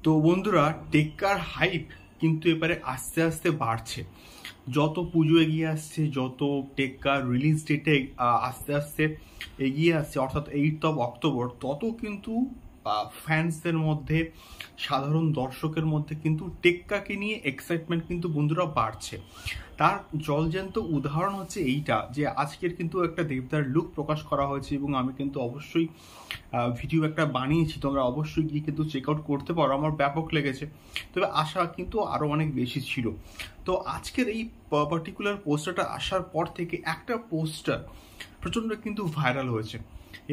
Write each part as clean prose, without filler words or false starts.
তো বন্ধুরা, টেক্কার হাইপ কিন্তু এবারে আস্তে আস্তে বাড়ছে। যত পুজো এগিয়ে আসছে, যত টেক্কার রিলিজ ডেটে আস্তে আস্তে এগিয়ে আসছে, অর্থাৎ 8 অক্টোবর, তত কিন্তু ফ্যান্সদের মধ্যে, সাধারণ দর্শকের মধ্যে কিন্তু টেক্কাকে নিয়ে এক্সাইটমেন্ট কিন্তু বন্ধুরা বাড়ছে। তার জলজ্যান্ত উদাহরণ হচ্ছে এইটা যে আজকের কিন্তু একটা দেবদার লুক প্রকাশ করা হয়েছে এবং আমি কিন্তু অবশ্যই ভিডিও একটা বানিয়েছি, তোমরা অবশ্যই গিয়ে কিন্তু চেক আউট করতে পারো। আমার ব্যাপক লেগেছে, তবে আশা কিন্তু আরো অনেক বেশি ছিল। তো আজকের এই পার্টিকুলার পোস্টারটা আসার পর থেকে একটা পোস্টার প্রচণ্ড কিন্তু ভাইরাল হয়েছে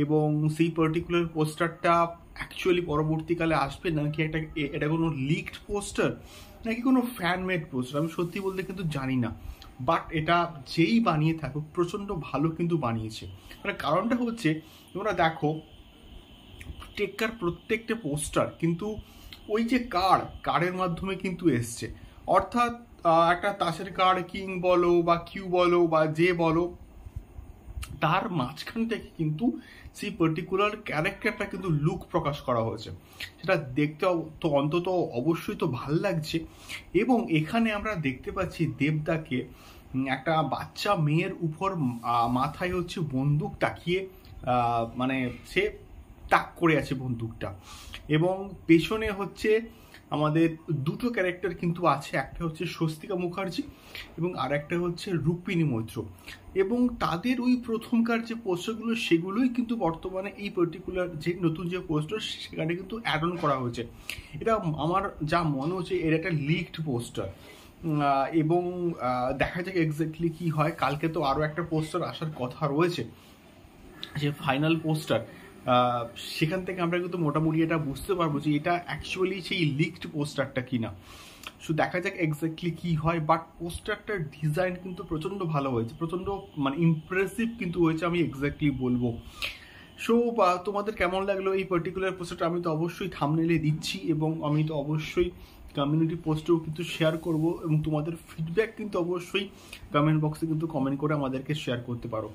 এবং সেই পার্টিকুলার পোস্টারটা অ্যাকচুয়ালি পরবর্তীকালে আসবে নাকি এটা কোনো লিকড পোস্টার নাকি কোনো ফ্যানমেড পোস্টার আমি সত্যি বলতে কিন্তু জানি না। বাট এটা যেই বানিয়ে থাকুক প্রচণ্ড ভালো কিন্তু বানিয়েছে। মানে কারণটা হচ্ছে, তোমরা দেখো টেক্কার প্রত্যেকটা পোস্টার কিন্তু ওই যে কার্ডের মাধ্যমে কিন্তু এসছে। অর্থাৎ একটা তাসের কার্ড, কিং বলো বা কিউ বলো বা যে বলো, তার মাঝখান থেকে কিন্তু সেই পার্টিকুলার ক্যারেক্টারটা কিন্তু লুক প্রকাশ করা হয়েছে। সেটা দেখতে তো অন্তত অবশ্যই তো ভাল লাগছে। এবং এখানে আমরা দেখতে পাচ্ছি দেবদাকে একটা বাচ্চা মেয়ের উপর মাথায় হচ্ছে বন্দুক তাকিয়ে, মানে সে তাক করে আছে বন্দুকটা, এবং পেছনে হচ্ছে আমাদের দুটো ক্যারেক্টার কিন্তু আছে, একটা হচ্ছে স্বস্তিকা মুখার্জি এবং আর একটা হচ্ছে রুক্মিণী মৈত্র। এবং তাদের ওই প্রথমকার যে পোস্টারগুলো সেগুলোই কিন্তু বর্তমানে এই পার্টিকুলার যে নতুন যে পোস্টার সেখানে কিন্তু অ্যাড অন করা হয়েছে। এটা আমার যা মনে হচ্ছে এর একটা লিকড পোস্টার, এবং দেখা যাক এক্স্যাক্টলি কি হয়। কালকে তো আরও একটা পোস্টার আসার কথা রয়েছে, যে ফাইনাল পোস্টার, সেখান থেকে আমরা কিন্তু মোটামুটি এটা বুঝতে পারবো যে এটা অ্যাকচুয়ালি সেই লিকড পোস্টারটা কিনা। সো দেখা যাক এক্স্যাক্টলি কি হয়। বাট পোস্টারটার ডিজাইন কিন্তু প্রচণ্ড ভালো হয়েছে, প্রচণ্ড মানে ইমপ্রেসিভ কিন্তু হয়েছে, আমি এক্স্যাক্টলি বলবো। সো তোমাদের কেমন লাগলো এই পার্টিকুলার পোস্টারটা? আমি তো অবশ্যই থাম্বনেইলে দিচ্ছি এবং আমি তো অবশ্যই কমিউনিটি পোস্টেও কিন্তু শেয়ার করব, এবং তোমাদের ফিডব্যাক কিন্তু অবশ্যই কমেন্ট বক্সে কিন্তু কমেন্ট করে আমাদেরকে শেয়ার করতে পারো।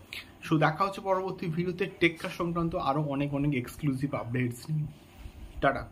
সো দেখা হচ্ছে পরবর্তী ভিডিওতে টেক্কা সংক্রান্ত আরও অনেক অনেক এক্সক্লুসিভ আপডেটস নিয়ে। টাটা।